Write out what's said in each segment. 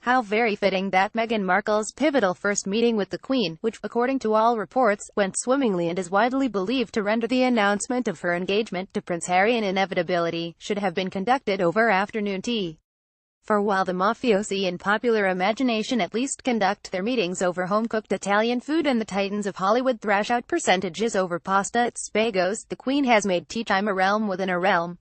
How very fitting that Meghan Markle's pivotal first meeting with the Queen, which, according to all reports, went swimmingly and is widely believed to render the announcement of her engagement to Prince Harry an inevitability, should have been conducted over afternoon tea. For while the mafiosi in popular imagination at least conduct their meetings over home-cooked Italian food and the titans of Hollywood thrash out percentages over pasta at Spagos, the Queen has made tea time a realm within a realm.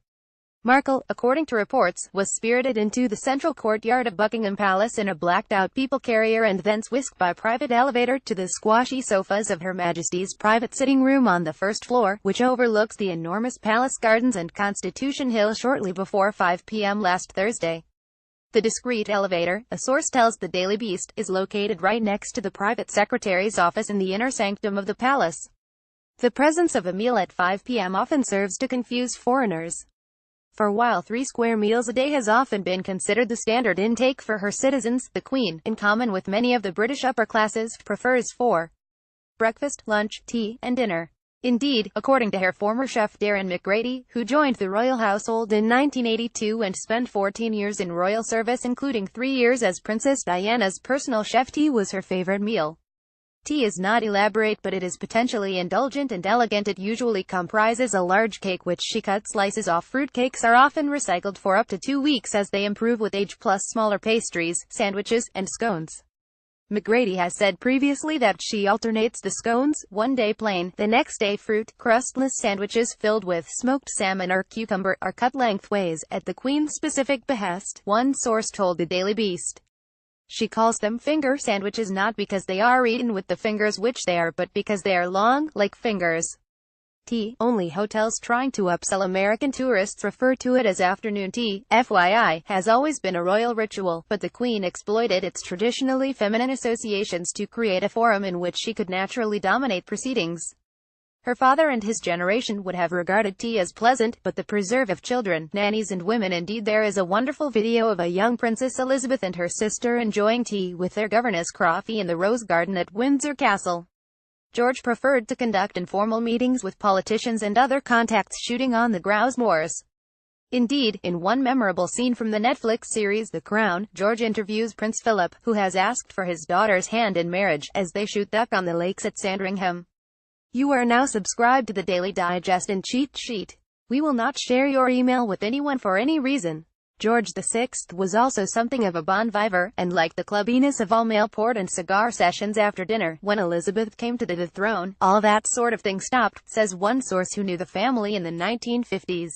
Markle, according to reports, was spirited into the central courtyard of Buckingham Palace in a blacked-out people carrier and thence whisked by private elevator to the squashy sofas of Her Majesty's private sitting room on the first floor, which overlooks the enormous Palace Gardens and Constitution Hill shortly before 5 p.m. last Thursday. The discreet elevator, a source tells the Daily Beast, is located right next to the private secretary's office in the inner sanctum of the palace. The presence of a meal at 5 p.m. often serves to confuse foreigners. For while 3 square meals a day has often been considered the standard intake for her citizens, the Queen, in common with many of the British upper classes, prefers 4: breakfast, lunch, tea, and dinner. Indeed, according to her former chef Darren McGrady, who joined the royal household in 1982 and spent 14 years in royal service including 3 years as Princess Diana's personal chef, tea was her favorite meal. Tea is not elaborate, but it is potentially indulgent and elegant. It usually comprises a large cake which she cuts slices off. Fruit cakes are often recycled for up to 2 weeks as they improve with age, plus smaller pastries, sandwiches, and scones. McGrady has said previously that she alternates the scones, one day plain, the next day fruit. Crustless sandwiches filled with smoked salmon or cucumber are cut lengthways, at the Queen's specific behest, one source told the Daily Beast. She calls them finger sandwiches not because they are eaten with the fingers which they are, but because they are long, like fingers. Tea. Only hotels trying to upsell American tourists refer to it as afternoon tea. FYI, has always been a royal ritual, but the Queen exploited its traditionally feminine associations to create a forum in which she could naturally dominate proceedings. Her father and his generation would have regarded tea as pleasant, but the preserve of children, nannies and women. Indeed, there is a wonderful video of a young Princess Elizabeth and her sister enjoying tea with their governess Croffy in the Rose Garden at Windsor Castle. George preferred to conduct informal meetings with politicians and other contacts shooting on the grouse moors. Indeed, in one memorable scene from the Netflix series The Crown, George interviews Prince Philip, who has asked for his daughter's hand in marriage, as they shoot duck on the lakes at Sandringham. You are now subscribed to the Daily Digest and Cheat Sheet. We will not share your email with anyone for any reason. George VI was also something of a bon vivant, and liked the clubbiness of all-male port and cigar sessions after dinner. When Elizabeth came to the throne, all that sort of thing stopped, says one source who knew the family in the 1950s.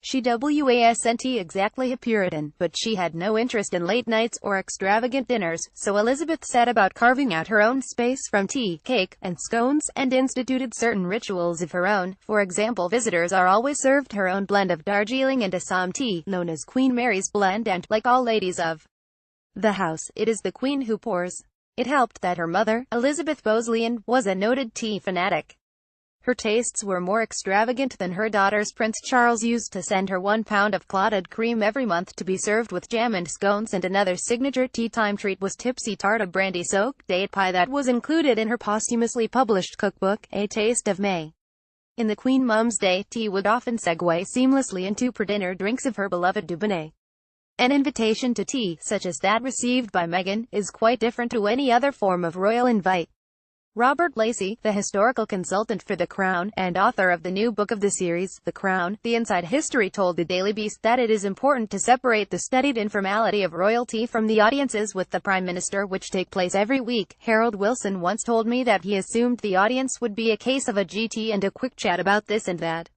She wasn't exactly a Puritan, but she had no interest in late nights or extravagant dinners, so Elizabeth set about carving out her own space from tea, cake, and scones, and instituted certain rituals of her own. For example, visitors are always served her own blend of Darjeeling and Assam tea, known as Queen Mary's blend, and, like all ladies of the house, it is the Queen who pours. It helped that her mother, Elizabeth Bosleyan, was a noted tea fanatic. Her tastes were more extravagant than her daughter's. Prince Charles used to send her 1 pound of clotted cream every month to be served with jam and scones, and another signature tea time treat was tipsy tart, a brandy-soaked date pie that was included in her posthumously published cookbook, A Taste of May. In the Queen Mum's day, tea would often segue seamlessly into pre-dinner drinks of her beloved Dubonnet. An invitation to tea, such as that received by Meghan, is quite different to any other form of royal invite. Robert Lacey, the historical consultant for The Crown, and author of the new book of the series, The Crown, The Inside History, told the Daily Beast that it is important to separate the studied informality of royalty from the audiences with the Prime Minister, which take place every week. Harold Wilson once told me that he assumed the audience would be a case of a GT and a quick chat about this and that.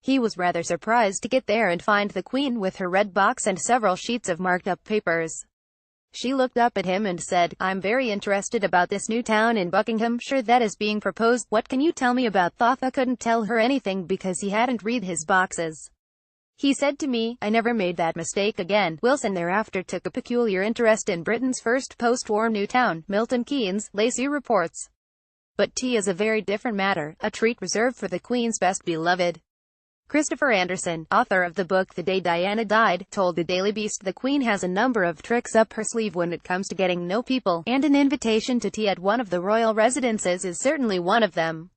He was rather surprised to get there and find the Queen with her red box and several sheets of marked-up papers. She looked up at him and said, "I'm very interested about this new town in Buckinghamshire that is being proposed. What can you tell me about?" Thotha couldn't tell her anything because he hadn't read his boxes. He said to me, "I never made that mistake again." Wilson thereafter took a peculiar interest in Britain's first post-war new town, Milton Keynes, Lacey reports. But tea is a very different matter, a treat reserved for the Queen's best beloved. Christopher Anderson, author of the book The Day Diana Died, told the Daily Beast the Queen has a number of tricks up her sleeve when it comes to getting know people, and an invitation to tea at one of the royal residences is certainly one of them.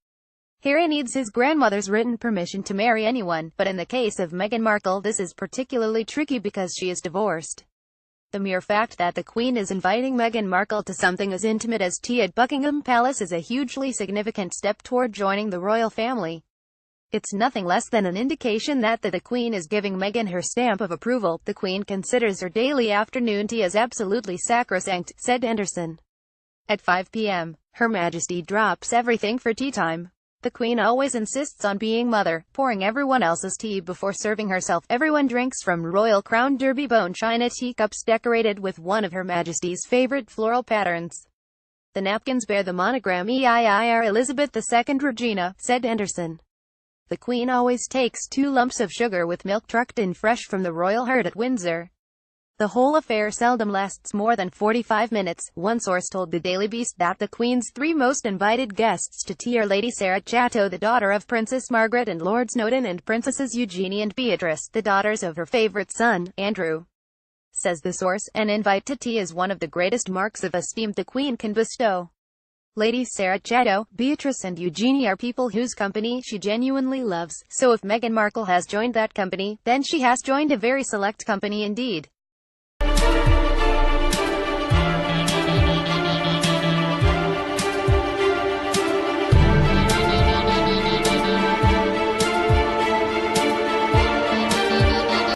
Harry needs his grandmother's written permission to marry anyone, but in the case of Meghan Markle this is particularly tricky because she is divorced. The mere fact that the Queen is inviting Meghan Markle to something as intimate as tea at Buckingham Palace is a hugely significant step toward joining the royal family. It's nothing less than an indication that the Queen is giving Meghan her stamp of approval. The Queen considers her daily afternoon tea as absolutely sacrosanct, said Anderson. At 5 p.m., Her Majesty drops everything for tea time. The Queen always insists on being mother, pouring everyone else's tea before serving herself. Everyone drinks from Royal Crown Derby bone china teacups decorated with one of Her Majesty's favorite floral patterns. The napkins bear the monogram EIIR Elizabeth II Regina, said Anderson. The Queen always takes 2 lumps of sugar with milk trucked in fresh from the royal herd at Windsor. The whole affair seldom lasts more than 45 minutes. One source told the Daily Beast that the Queen's 3 most invited guests to tea are Lady Sarah Chatto, the daughter of Princess Margaret and Lord Snowdon, and Princesses Eugenie and Beatrice, the daughters of her favorite son, Andrew. Says the source, an invite to tea is one of the greatest marks of esteem the Queen can bestow. Lady Sarah Chatto, Beatrice and Eugenie are people whose company she genuinely loves, so if Meghan Markle has joined that company, then she has joined a very select company indeed.